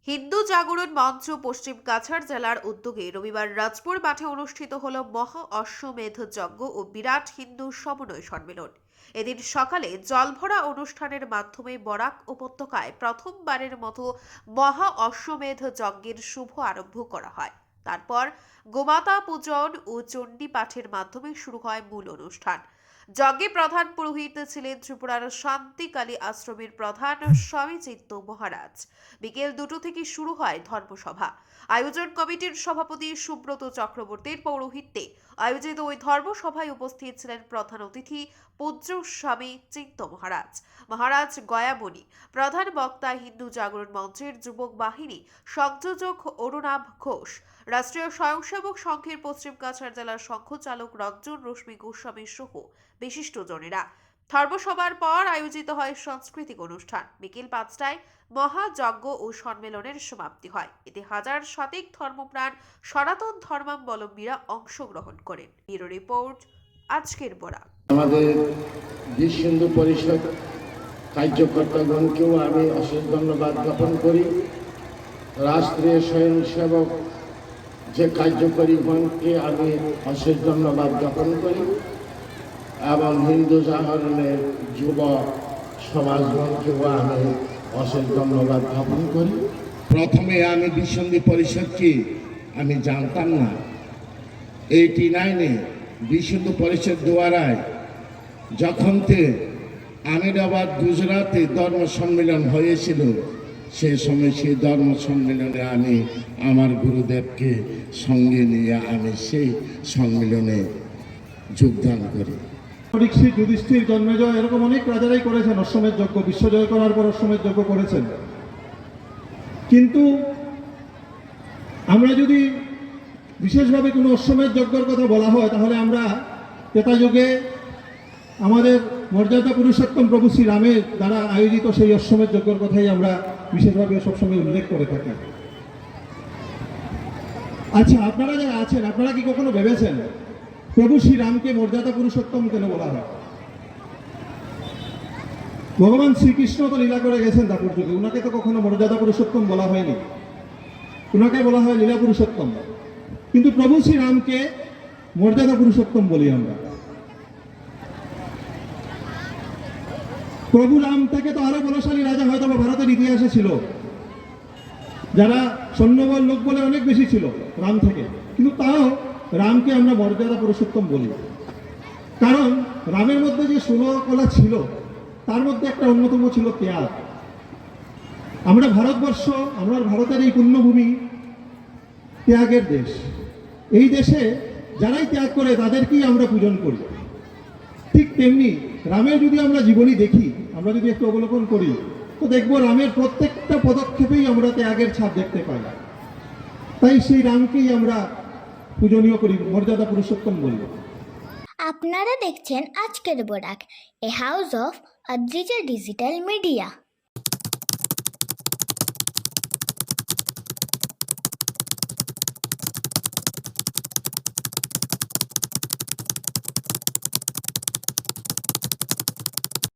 হিন্দু জাগরণ মঞ্চ পশ্চিম কাছাড় জেলার উদ্যোগে রবিবার রাজপুর মাঠে অনুষ্ঠিত হল মহা অশ্বমেধ যজ্ঞ ও বিরাট হিন্দু সমন্বয় সম্মেলন। এদিন সকালে জলভরা অনুষ্ঠানের মাধ্যমে বরাক উপত্যকায় প্রথমবারের মতো মহা অশ্বমেধ যজ্ঞের শুভ আরম্ভ করা হয়। তারপর গোমাতা পূজন ও চণ্ডী পাঠের মাধ্যমে শুরু হয় মূল অনুষ্ঠান। যজ্ঞে প্রধান পুরোহিত ছিলেন ত্রিপুরার শান্তিকালী আশ্রমের প্রধান স্বামী চিত্ত মহারাজ। বিকেল 2টো থেকে শুরু হয় ধর্মসভা। আয়োজন কমিটির সভাপতি সুব্রত চক্রবর্তীর পৌরোহিত্যে আয়োজিত ওই ধর্মসভায় উপস্থিত ছিলেন প্রধান অতিথি পূজ্য স্বামী চিত্ত মহারাজ গয়ামণি, প্রধান বক্তা হিন্দু জাগরণ মঞ্চের যুবক বাহিনী সংযোজক অরুণাভ ঘোষ, রাষ্ট্রীয় স্বয়ংসেবক সংঘের পশ্চিম কাছাড় জেলার সংঘচালক রঞ্জন রশ্মি গোস্বামী সহ বিশিষ্টজনেরা। ধর্মসভার পর আয়োজিত হয় সাংস্কৃতিক অনুষ্ঠান। বিকেল 5টায় মহাযজ্ঞ ও সম্মেলনের সমাপ্তি হয়। এতে হাজার শতাধিক ধর্মপ্রাণ সনাতন ধর্মাবলম্বীরা অংশগ্রহণ করেন। ব্যুরো রিপোর্ট, আজকের বরাক। আমাদের বিশ্ব হিন্দু পরিষদ কার্যকর্তাগণকেও আমি অশেষ ধন্যবাদ জ্ঞাপন করি। রাষ্ট্রীয় স্বয়ংসেবক যে কার্যকরীগণকে আমি অশেষ ধন্যবাদ জ্ঞাপন করি এবং হিন্দু জাগরণের যুব সমাজগণকেও আমি অশেষ ধন্যবাদ জ্ঞাপন করি। প্রথমে আমি বিশ্ব হিন্দু পরিষদকে আমি জানতাম না। 89-এ বিশ্ব হিন্দু পরিষদ দ্বারায় যখন আমিরাবাদ গুজরাটে ধর্ম সম্মেলন হয়েছিল, সেই সময় সেই ধর্ম সম্মেলনে আমি আমার গুরুদেবকে সঙ্গে নিয়ে আমি সেই সম্মেলনে যোগদান করি। পরীক্ষিত, যুধিষ্ঠির, জন্মেজয়, এরকম অনেক রাজারাই করেছেন অশ্বমেধ যজ্ঞ। বিশ্বজয় করার পর অশ্বমেধ যজ্ঞ করেছেন। কিন্তু আমরা যদি বিশেষভাবে কোনো অশ্বমেধ যজ্ঞের কথা বলা হয়, তাহলে আমরা ত্রেতা যুগে আমাদের মর্যাদা পুরুষোত্তম প্রভু শ্রী রামের দ্বারা আয়োজিত সেই অশ্বমেধ যজ্ঞের কথাই আমরা বিশেষভাবে সবসময় উল্লেখ করে থাকি। আচ্ছা, আপনারা যারা আছেন, আপনারা কি কখনো ভেবেছেন প্রভু শ্রী রামকে মর্যাদা পুরুষোত্তম কেন বলা হয়? ভগবান শ্রীকৃষ্ণ তো লীলা করে গেছেন দাপর যুগে, উনাকে তো কখনো মর্যাদা পুরুষোত্তম বলা হয়নি, উনাকে বলা হয় লীলা পুরুষোত্তম। কিন্তু প্রভু শ্রী রামকে মর্যাদা পুরুষোত্তম বলি আমরা। প্রভু রাম থেকে তো আরো বলশালী রাজা হয়তো ভারতের ইতিহাসে ছিল, যারা সৈন্যবল লোক বলে অনেক বেশি ছিল রাম থেকে, কিন্তু তাও রামকে আমরা মর্যাদা পুরুষোত্তম বলি। কারণ রামের মধ্যে যে 16 কলা ছিল, তার মধ্যে একটা অন্যতম ছিল ত্যাগ। আমরা ভারতবর্ষ, আমরা ভারতের এই পুণ্যভূমি ত্যাগের দেশ। এই দেশে যারাই ত্যাগ করে তাদেরকেই আমরা পূজন করি। ঠিক তেমনি রামের যদি আমরা জীবনী দেখি, আমরা যদি একটু অবলোকন করি, তো দেখবো রামের প্রত্যেকটা পদক্ষেপেই আমরা ত্যাগের ছাপ দেখতে পাই। তাই সেই রামকেই আমরা পূজনীয় করি, মর্যাদা পুরুষোত্তম বলি। আপনারা দেখছেন আজকের Barak, a house of Adrija digital media.